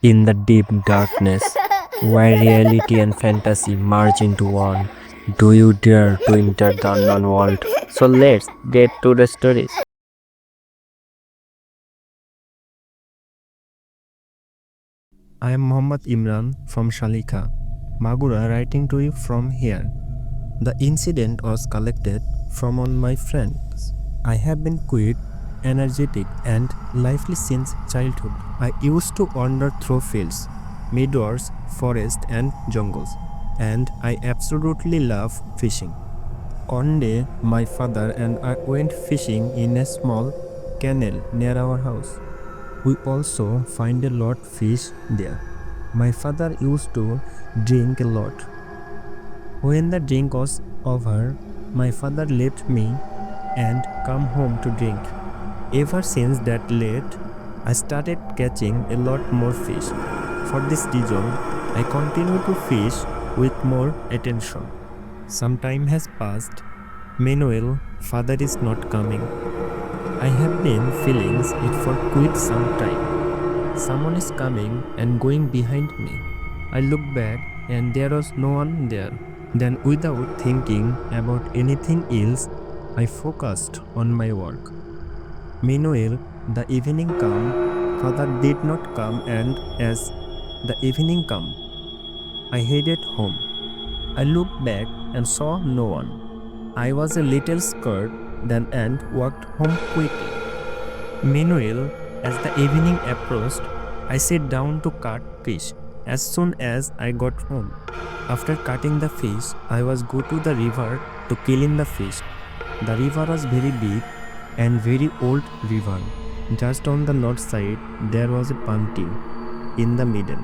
In the deep darkness, where reality and fantasy merge into one, do you dare to enter the unknown world? So let's get to the stories. I am Mohammad Imran from Shalikha, Magura, writing to you from here. The incident was collected from on my friends. I have been quick, energetic, and lively since childhood. I used to wander through fields, meadows, forests, and jungles, and I absolutely love fishing. One day, my father and I went fishing in a small canal near our house. We also find a lot fish there. My father used to drink a lot. When the drink was over, my father left me and come home to drink. Ever since that late, I started catching a lot more fish. For this reason, I continue to fish with more attention. Some time has passed. Meanwhile, father is not coming. I have been feeling it for quite some time. Someone is coming and going behind me. I look back and there was no one there. Then, without thinking about anything else, I focused on my work. Meanwhile, the evening came. Father did not come, and as the evening came, I headed home. I looked back and saw no one. I was a little scared then and walked home quickly. Meanwhile, as the evening approached, I sat down to cut fish as soon as I got home. After cutting the fish, I was go to the river to kill in the fish. The river was very big and very old river. Just on the north side, there was a palm tree in the middle.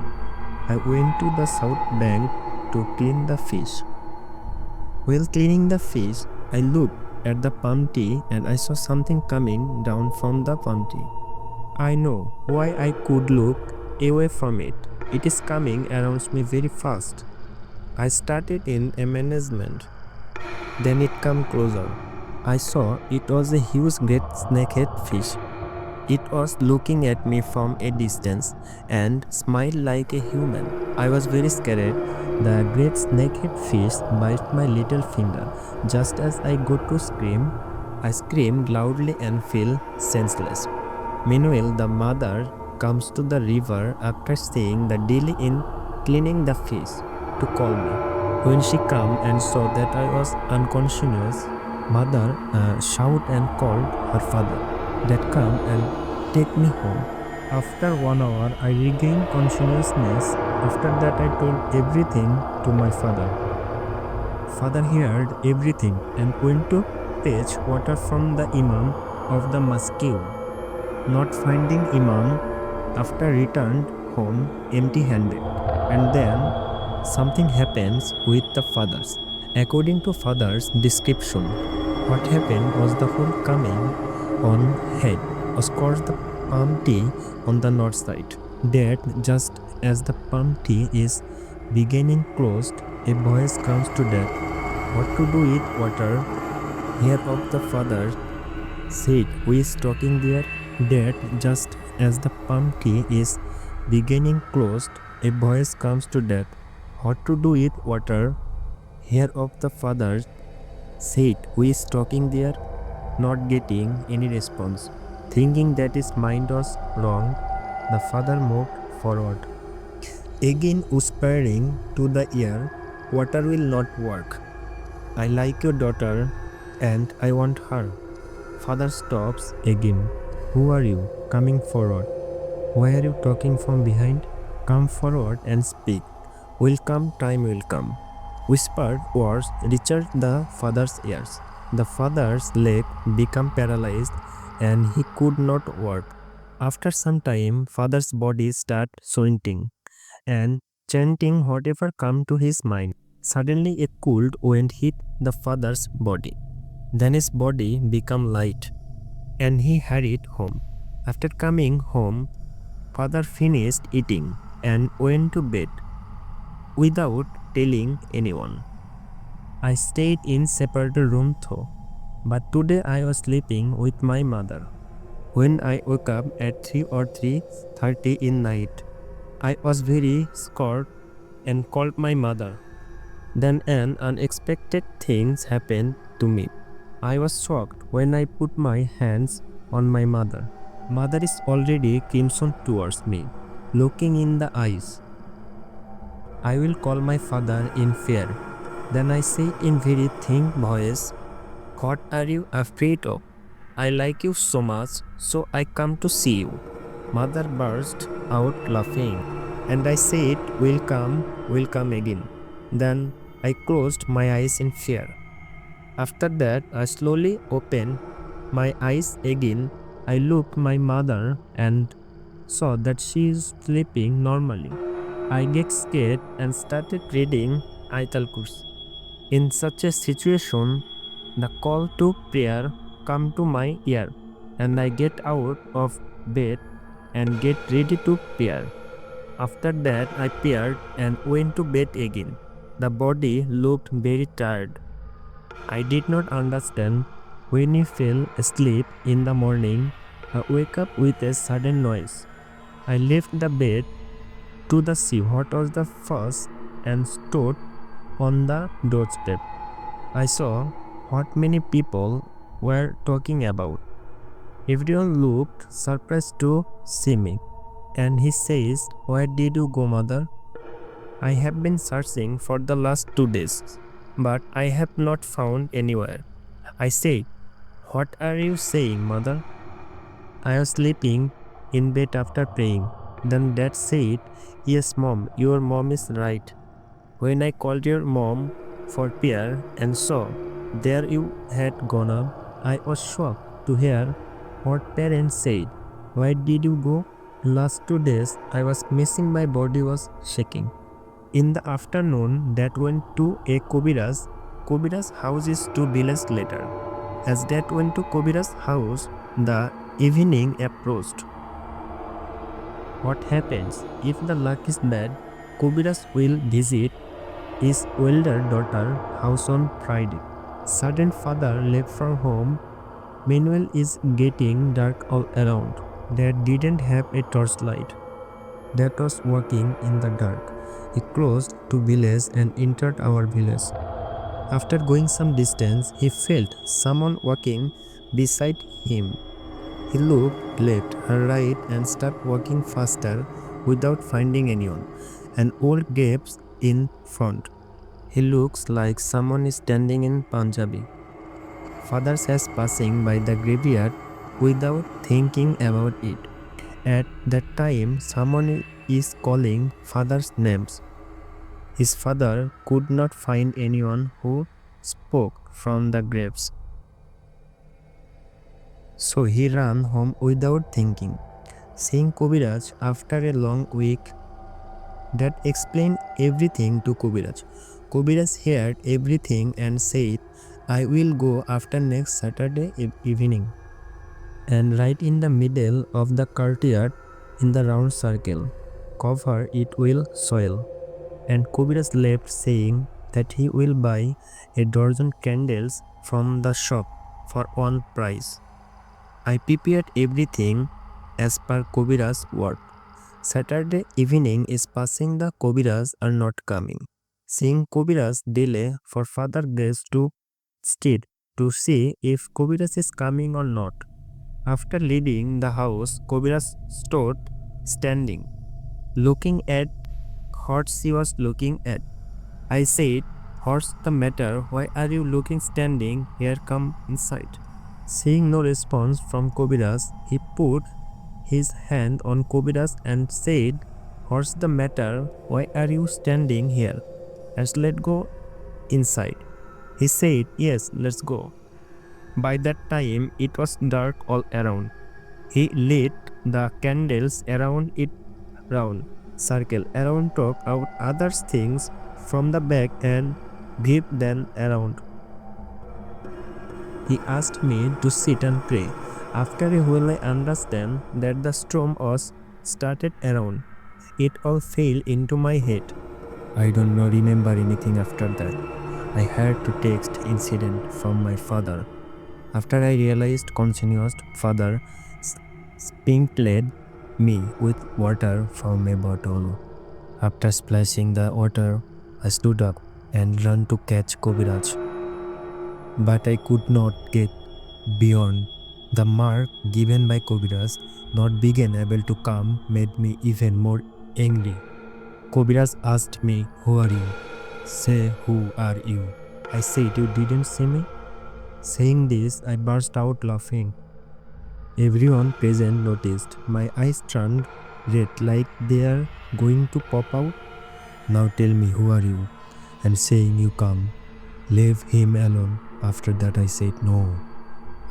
I went to the south bank to clean the fish. While cleaning the fish, I looked at the palm tree and I saw something coming down from the palm tree. I know why I could look away from it. It is coming around me very fast. I started in amazement. Then it came closer. I saw it was a huge great snakehead fish. It was looking at me from a distance and smiled like a human. I was very scared. The great snakehead fish bit my little finger. Just as I go to scream, I screamed loudly and fell senseless. Meanwhile, the mother comes to the river after seeing the delay in cleaning the fish to call me. When she came and saw that I was unconscious, mother shouted and called her father that come and take me home. After 1 hour, I regained consciousness. After that, I told everything to my father. Father heard everything and went to fetch water from the imam of the mosque. Not finding imam, after returned home empty-handed, and then something happens with the fathers. According to father's description, what happened was the whole coming on head was caused the palm tree on the north side. That just as the palm tree is beginning closed, a voice comes to death. What to do with water? Here of the father said, who is talking there? That just as the palm tree is beginning closed, a voice comes to death. What to do with water? Here of the father said, who is talking there? Not getting any response. Thinking that his mind was wrong, the father moved forward. Again whispering to the ear, water will not work. I like your daughter and I want her. Father stops again. Who are you? Coming forward. Why are you talking from behind? Come forward and speak. Will come, time will come. Whispered words reached the father's ears. The father's leg became paralyzed and he could not work. After some time, father's body started sweating and chanting whatever came to his mind. Suddenly a cold wind hit the father's body. Then his body became light and he hurried home. After coming home, father finished eating and went to bed without telling anyone. I stayed in separate room though, but today I was sleeping with my mother. When I woke up at 3 or 3:30 in night, I was very scared and called my mother. Then an unexpected things happened to me. I was shocked when I put my hands on my mother. Mother is already crimson towards me, looking in the eyes. I will call my father in fear. Then I say in very thin voice, "What are you afraid of? I like you so much, so I come to see you." Mother burst out laughing, and I said, we'll come again." Then I closed my eyes in fear. After that, I slowly opened my eyes again. I looked my mother and saw that she is sleeping normally. I get scared and started reading Ayatul Kursi. In such a situation, the call to prayer come to my ear, and I get out of bed and get ready to prayer. After that, I prayed and went to bed again. The body looked very tired. I did not understand. When I fell asleep in the morning, I wake up with a sudden noise. I left the bed to the sea what was the first and stood on the doorstep. I saw what many people were talking about. Everyone looked surprised to see me, and he says, "Where did you go, mother? I have been searching for the last 2 days, but I have not found anywhere." I said, "What are you saying, mother?" I was sleeping in bed after praying. Then dad said, "Yes, mom, your mom is right. When I called your mom for prayer and saw there you had gone up, I was shocked to hear what parents said. Why did you go? Last 2 days I was missing, my body was shaking." In the afternoon, Dad went to a Kaviraj. Kaviraj's house is 2 villages later. As Dad went to Kaviraj's house, the evening approached. What happens if the luck is bad? Kaviraj will visit his older daughter house on Friday. Sudden father left from home. Meanwhile is getting dark all around. Dad didn't have a torchlight. Dad was walking in the dark. He crossed 2 villages and entered our village. After going some distance, he felt someone walking beside him. He looked left and right and started walking faster without finding anyone. An old gaps in front. He looks like someone is standing in Punjabi. Father says passing by the graveyard without thinking about it. At that time, someone is calling father's names. His father could not find anyone who spoke from the graves. So he ran home without thinking. Seeing Kaviraj after a long week, Dad explained everything to Kaviraj. Kaviraj heard everything and said, "I will go after next Saturday evening." And right in the middle of the courtyard, in the round circle, cover it with soil. And Kaviraj left saying that he will buy a dozen candles from the shop for one price. I prepared everything as per Kaviraj's word. Saturday evening is passing, the Kaviraj are not coming. Seeing Kaviraj delay for father guests to stayed to see if Kaviraj is coming or not. After leaving the house, Kaviraj stood standing, looking at what she was looking at. I said, "What's the matter? Why are you looking standing here? Come inside." Seeing no response from Kaviraj, he put his hand on Kaviraj and said, "What's the matter? Why are you standing here? Let's go inside." He said, "Yes, let's go." By that time, it was dark all around. He lit the candles around it round circle around, took out other things from the bag and gave them around. He asked me to sit and pray. After a while I understand that the storm was started around. It all fell into my head. I don't know remember anything after that. I had to text incident from my father. After I realized continuous father sprinkled me with water from a bottle. After splashing the water, I stood up and ran to catch Kaviraj. But I could not get beyond the mark given by Kaviraj. Not being able to come made me even more angry. Kaviraj asked me, "Who are you?" "Say, who are you?" I said, "You didn't see me?" Saying this, I burst out laughing. Everyone present noticed. My eyes turned red like they are going to pop out. "Now tell me, who are you?" And saying, "You come. Leave him alone." After that I said, "No,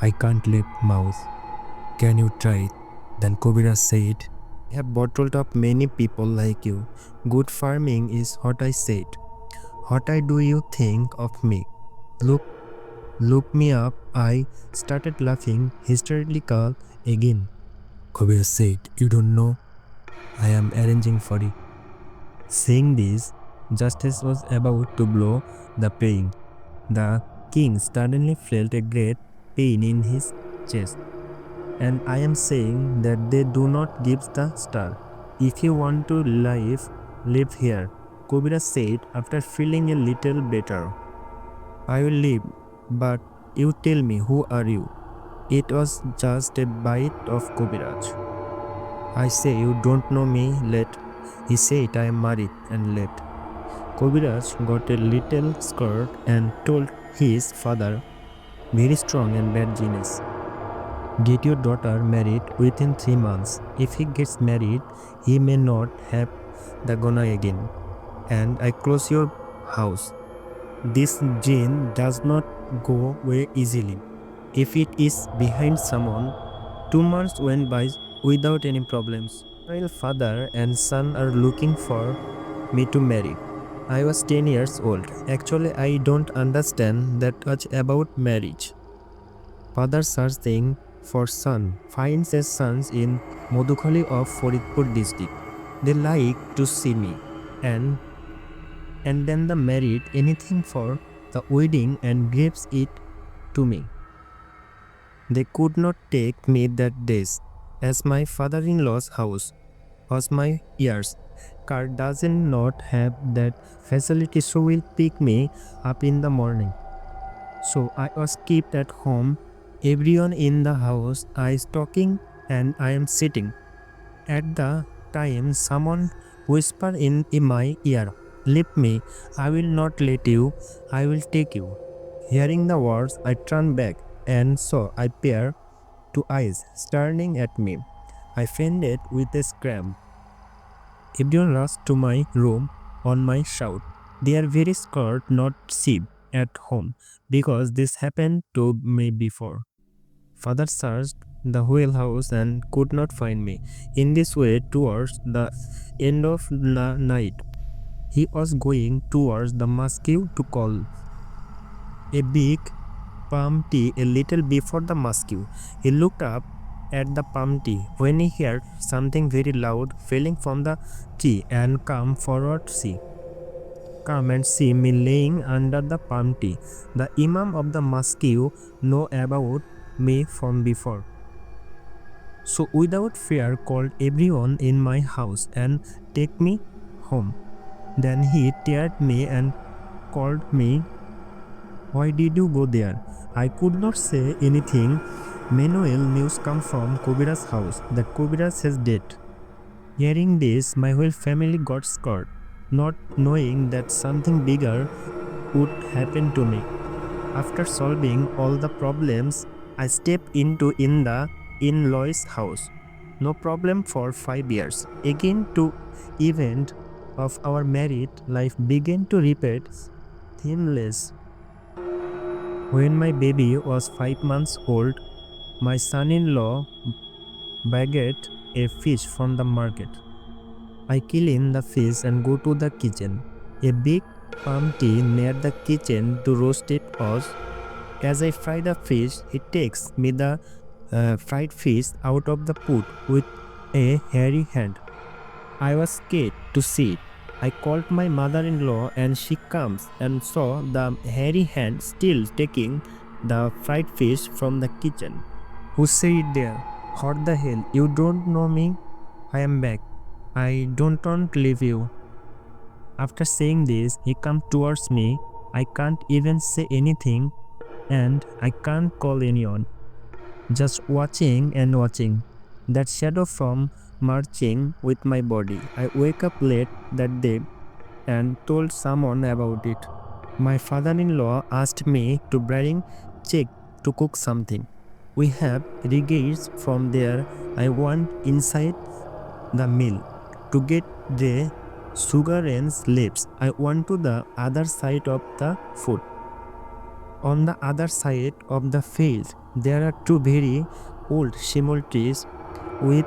I can't leave mouse. Can you try it?" Then Kaviraj said, "I have bottled up many people like you. Good farming is what I said. What I do you think of me? Look me up." I started laughing hysterical again. Kaviraj said, "You don't know. I am arranging for it." Saying this, Justice was about to blow the pain. The king suddenly felt a great pain in his chest. "And I am saying that they do not give the star. If you want to live here," Kaviraj said after feeling a little better. "I will live, but you tell me, who are you?" It was just a bite of Kaviraj. "I say you don't know me, let." He said, "I am married," and left. Kaviraj got a little scared and told his father, "Very strong and bad genius. Get your daughter married within 3 months. If he gets married, he may not have the gona again. And I close your house. This gene does not go away easily. If it is behind someone." 2 months went by without any problems. My father and son are looking for me to marry. I was 10 years old. Actually, I don't understand that much about marriage. Father searching for son finds a sons in Modukhali of Faridpur district. They like to see me, and then the married anything for the wedding and gives it to me. They could not take me that days, as my father-in-law's house was my ears. Car doesn't not have that facility, so will pick me up in the morning. So I was kept at home. Everyone in the house is talking and I am sitting. At the time someone whispered in my ear, "Leave me, I will not let you, I will take you." Hearing the words, I turned back and saw a pair two eyes staring at me. I fainted with a scream. Everyone rushed to my room on my shout. "They are very scared not sheep at home because this happened to me before." Father searched the whole house and could not find me. In this way, towards the end of the night, he was going towards the mosque to call a big palm tree a little before the mosque. He looked up at the palm tree when he heard something very loud falling from the tree and come forward see. Come and see me laying under the palm tree. The Imam of the mosque know about me from before. So without fear called everyone in my house and take me home. Then he teared me and called me. "Why did you go there?" I could not say anything. Meanwhile, news come from Kaviraj's house that Kaviraj is dead. Hearing this, my whole family got scared, not knowing that something bigger would happen to me. After solving all the problems, I stepped into in the in-laws' house. No problem for 5 years. Again, to event of our married life began to repeat seamless. When my baby was 5 months old, my son-in-law bagged a fish from the market. I kill in the fish and go to the kitchen. A big palm tree near the kitchen to roast it was. As I fry the fish, he takes me the fried fish out of the pot with a hairy hand. I was scared to see it. I called my mother-in-law and she comes and saw the hairy hand still taking the fried fish from the kitchen. "Who said there? What the hell? You don't know me?" I am back. I don't want to leave you. After saying this, he comes towards me. I can't even say anything and I can't call anyone. Just watching and watching. That shadow from marching with my body. I wake up late that day and told someone about it. My father-in-law asked me to bring chick to cook something. We have regates from there. I went inside the mill to get the sugar and slips. I went to the other side of the foot. On the other side of the field, there are two very old shimul trees with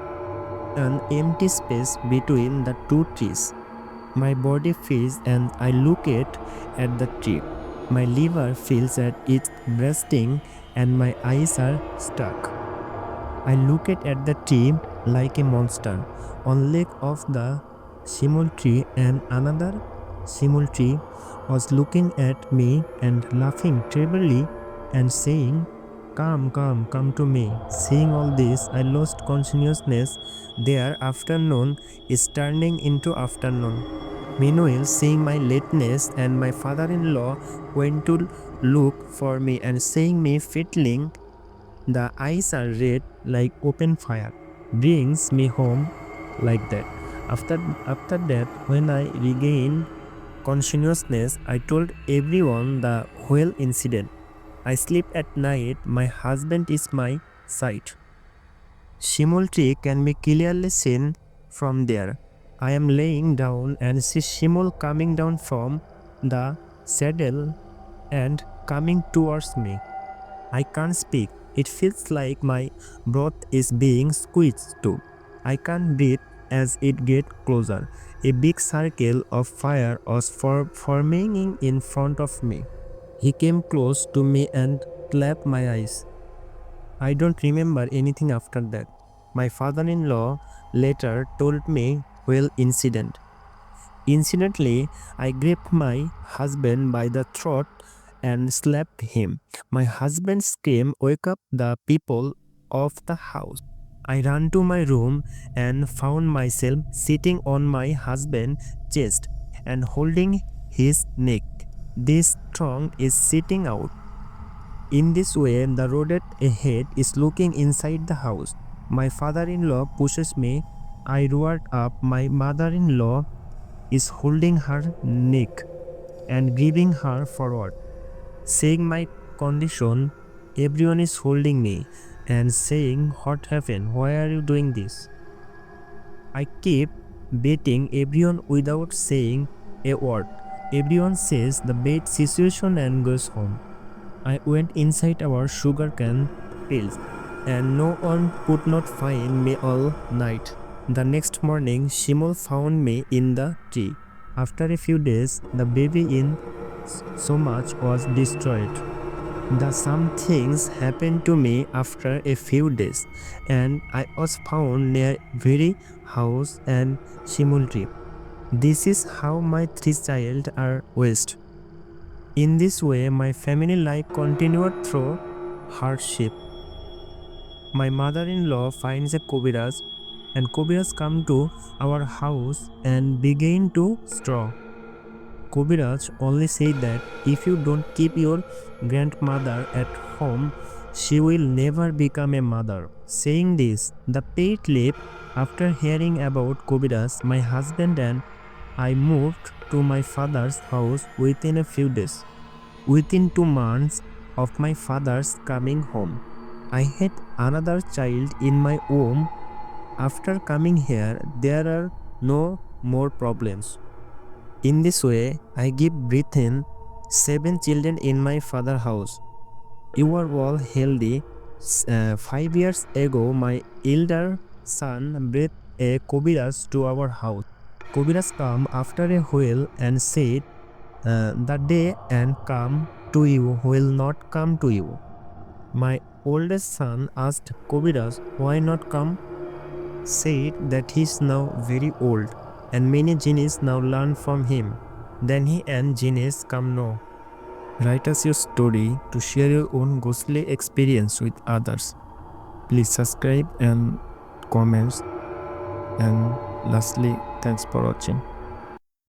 an empty space between the two trees. My body feels and I look at the tree. My liver feels that it's bursting and my eyes are stuck. I look at the tree like a monster. On leg of the simul tree and another simul tree was looking at me and laughing terribly and saying, "Come, come, come to me." Seeing all this, I lost consciousness. Their afternoon is turning into afternoon. Meanwhile, seeing my lateness and my father-in-law went to look for me and seeing me fiddling, the eyes are red like open fire, brings me home like that. After that, when I regained consciousness, I told everyone the whole incident. I sleep at night, my husband is my side. Shimul can be clearly seen from there. I am laying down and see Shimul coming down from the saddle and coming towards me. I can't speak. It feels like my breath is being squeezed too. I can't breathe as it gets closer. A big circle of fire was forming in front of me. He came close to me and clapped my eyes. I don't remember anything after that. My father-in-law later told me, well, incident. Incidentally, I gripped my husband by the throat and slapped him. My husband's scream woke up the people of the house. I ran to my room and found myself sitting on my husband's chest and holding his neck. This trunk is sitting out. In this way, the road ahead is looking inside the house. My father-in-law pushes me. I roared up. My mother-in-law is holding her neck and giving her forward. Seeing my condition, everyone is holding me and saying, "What happened? Why are you doing this?" I keep beating everyone without saying a word. Everyone says the bad situation and goes home. I went inside our sugarcane fields and no one could not find me all night. The next morning, Shimol found me in the tree. After a few days, the baby in so much was destroyed. Some things happened to me after a few days, and I was found near very house and Shimul tree. This is how my three children are raised. In this way, my family life continued through hardship. My mother-in-law finds a Kaviraj and Kaviraj come to our house and begin to straw. Kaviraj only said that if you don't keep your grandmother at home, she will never become a mother. Saying this, the pet left. After hearing about Kaviraj, my husband and I moved to my father's house within a few days. Within 2 months of my father's coming home, I had another child in my womb. After coming here, there are no more problems. In this way, I give birth in 7 children in my father's house. You are all healthy. 5 years ago, my elder son brought a Kaviraj to our house. Kaviraj came after a while and said, "The day and come to you will not come to you." My oldest son asked Kaviraj why not come, said that he is now very old and many genies now learn from him. Then he and genies come now. Write us your story to share your own ghostly experience with others. Please subscribe and comments. And lastly, thanks for watching.